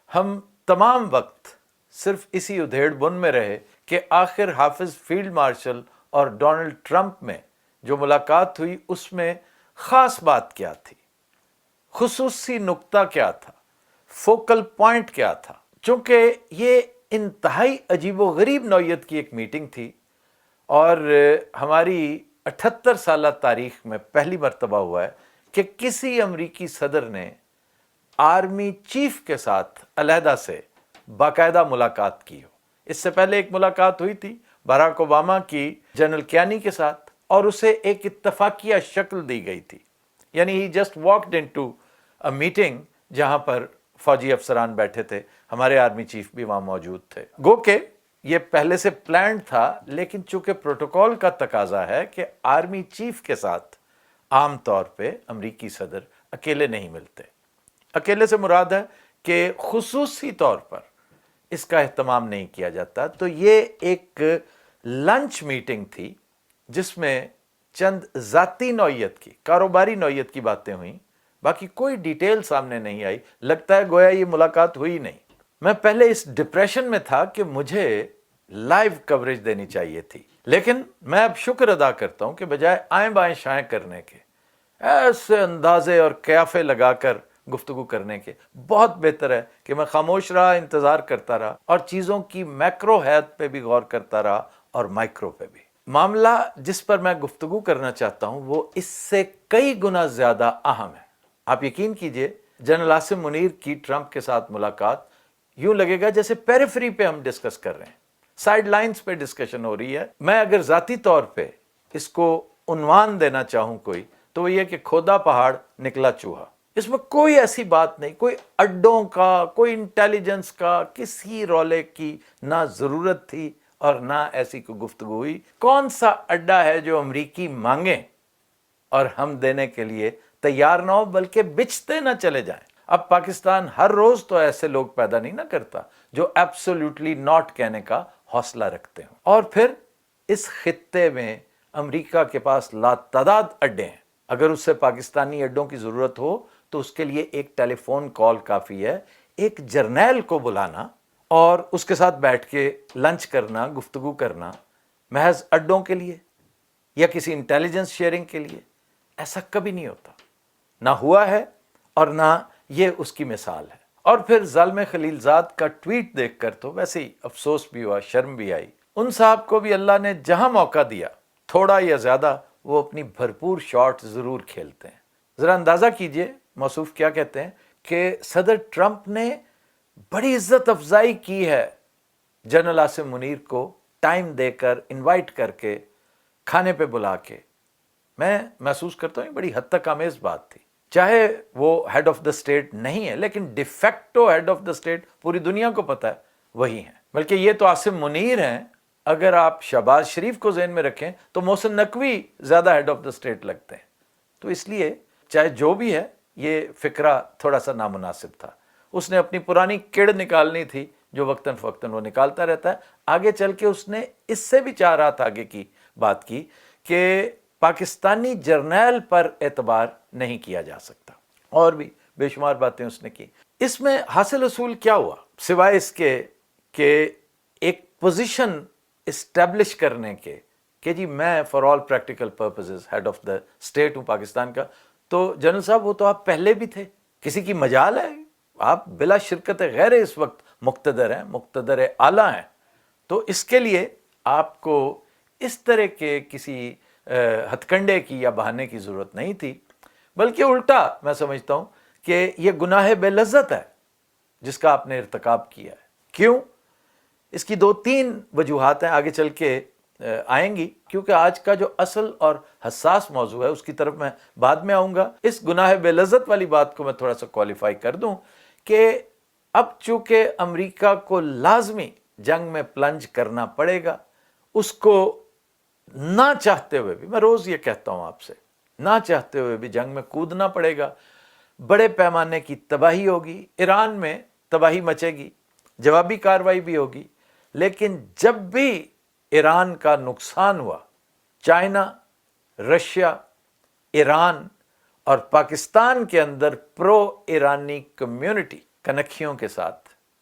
ہم تمام وقت صرف اسی ادھیڑ بن میں رہے کہ آخر حافظ فیلڈ مارشل اور ڈونلڈ ٹرمپ میں جو ملاقات ہوئی اس میں خاص بات کیا تھی، خصوصی نقطہ کیا تھا، فوکل پوائنٹ کیا تھا۔ چونکہ یہ انتہائی عجیب و غریب نوعیت کی ایک میٹنگ تھی اور ہماری 78 سالہ تاریخ میں پہلی مرتبہ ہوا ہے کہ کسی امریکی صدر نے آرمی چیف کے ساتھ علیحدہ سے باقاعدہ ملاقات کی ہو۔ اس سے پہلے ایک ملاقات ہوئی تھی باراک اوباما کی جنرل کیانی کے ساتھ اور اسے ایک اتفاقیہ شکل دی گئی تھی، یعنی he just walked into a meeting جہاں پر فوجی افسران بیٹھے تھے، ہمارے آرمی چیف بھی وہاں موجود تھے۔ گو کہ یہ پہلے سے پلانڈ تھا، لیکن چونکہ پروٹوکول کا تقاضا ہے کہ آرمی چیف کے ساتھ عام طور پہ امریکی صدر اکیلے نہیں ملتے۔ اکیلے سے مراد ہے کہ خصوصی طور پر اس کا اہتمام نہیں کیا جاتا۔ تو یہ ایک لنچ میٹنگ تھی جس میں چند ذاتی نوعیت کی، کاروباری نوعیت کی باتیں ہوئیں، باقی کوئی ڈیٹیل سامنے نہیں آئی۔ لگتا ہے گویا یہ ملاقات ہوئی نہیں۔ میں پہلے اس ڈپریشن میں تھا کہ مجھے لائیو کوریج دینی چاہیے تھی، لیکن میں اب شکر ادا کرتا ہوں کہ بجائے آئیں بائیں شائیں کرنے کے، ایسے اندازے اور قیافے لگا کر گفتگو کرنے کے، بہت بہتر ہے کہ میں خاموش رہا، انتظار کرتا رہا اور چیزوں کی میکرو حیت پہ بھی غور کرتا رہا اور مائکرو پہ بھی۔ معاملہ جس پر میں گفتگو کرنا چاہتا ہوں وہ اس سے کئی گنا زیادہ اہم ہے۔ آپ یقین کیجئے جنرل عاصم منیر کی ٹرمپ کے ساتھ ملاقات یوں لگے گا جیسے پیریفری پہ ہم ڈسکس کر رہے ہیں، سائیڈ لائنز پہ ڈسکشن ہو رہی ہے۔ میں اگر ذاتی طور پہ اس کو عنوان دینا چاہوں کوئی تو وہ یہ کہ کھودا پہاڑ نکلا چوہا۔ اس میں کوئی ایسی بات نہیں، کوئی اڈوں کا، کوئی انٹیلیجنس کا، کسی رولے کی نہ ضرورت تھی اور نہ ایسی کوئی گفتگو ہوئی۔ کون سا اڈا ہے جو امریکی مانگیں اور ہم دینے کے لیے تیار نہ ہو بلکہ بچتے نہ چلے جائیں؟ اب پاکستان ہر روز تو ایسے لوگ پیدا نہیں نہ کرتا جو ایبسولوٹلی ناٹ کہنے کا حوصلہ رکھتے ہوں۔ اور پھر اس خطے میں امریکہ کے پاس لاتعداد اڈے ہیں۔ اگر اس سے پاکستانی اڈوں کی ضرورت ہو تو اس کے لیے ایک ٹیلی فون کال کافی ہے، ایک جرنیل کو بلانا اور اس کے ساتھ بیٹھ کے لنچ کرنا، گفتگو کرنا، محض اڈوں کے لیے یا کسی انٹیلیجنس شیئرنگ کے لیے۔ ایسا کبھی نہیں ہوتا، نہ ہوا ہے اور نہ یہ اس کی مثال ہے۔ اور پھر ظالم خلیل زاد کا ٹویٹ دیکھ کر تو ویسے ہی افسوس بھی ہوا، شرم بھی آئی۔ ان صاحب کو بھی اللہ نے جہاں موقع دیا، تھوڑا یا زیادہ، وہ اپنی بھرپور شاٹ ضرور کھیلتے ہیں۔ ذرا اندازہ کیجئے موصوف کیا کہتے ہیں کہ صدر ٹرمپ نے بڑی عزت افزائی کی ہے جنرل عاصم منیر کو، ٹائم دے کر، انوائٹ کر کے، کھانے پہ بلا کے۔ میں محسوس کرتا ہوں یہ بڑی حد تک آمیز بات تھی۔ چاہے وہ ہیڈ آف دا اسٹیٹ نہیں ہے، لیکن de facto head of the state پوری دنیا کو پتہ ہے وہی ہیں۔ بلکہ یہ تو عاصم منیر ہیں، اگر آپ شہباز شریف کو ذہن میں رکھیں تو محسن نقوی زیادہ ہیڈ آف دا اسٹیٹ لگتے ہیں۔ تو اس لیے چاہے جو بھی ہے، یہ فکرہ تھوڑا سا نامناسب تھا۔ اس نے اپنی پرانی کڑ نکالنی تھی جو وقتاً فوقتاً وہ نکالتا رہتا ہے۔ آگے چل کے اس نے اس سے بھی 4 ہاتھ آگے کی بات کی کہ پاکستانی جرنیل پر اعتبار نہیں کیا جا سکتا، اور بھی بے شمار باتیں اس نے کی۔ اس میں حاصل حصول کیا ہوا سوائے اس کے کہ ایک پوزیشن اسٹیبلش کرنے کے کہ جی میں for all practical purposes head of the state ہوں پاکستان کا۔ تو جنرل صاحب وہ تو آپ پہلے بھی تھے، کسی کی مجال ہے؟ آپ بلا شرکت غیر اس وقت مقتدر ہیں، مقتدر اعلیٰ ہیں۔ تو اس کے لیے آپ کو اس طرح کے کسی ہتھ کنڈے کی یا بہانے کی ضرورت نہیں تھی، بلکہ الٹا میں سمجھتا ہوں کہ یہ گناہ بے لذت ہے جس کا آپ نے ارتکاب کیا ہے۔ کیوں؟ اس کی 2-3 وجوہات ہیں، آگے چل کے آئیں گی، کیونکہ آج کا جو اصل اور حساس موضوع ہے اس کی طرف میں بعد میں آؤں گا۔ اس گناہ بے لذت والی بات کو میں تھوڑا سا کوالیفائی کر دوں کہ اب چونکہ امریکہ کو لازمی جنگ میں پلنج کرنا پڑے گا، اس کو نہ چاہتے ہوئے بھی، میں روز یہ کہتا ہوں آپ سے، نہ چاہتے ہوئے بھی جنگ میں کودنا پڑے گا۔ بڑے پیمانے کی تباہی ہوگی، ایران میں تباہی مچے گی، جوابی کارروائی بھی ہوگی، لیکن جب بھی ایران کا نقصان ہوا، چائنا، رشیا، ایران اور پاکستان کے اندر پرو ایرانی کمیونٹی کنکھیوں کے ساتھ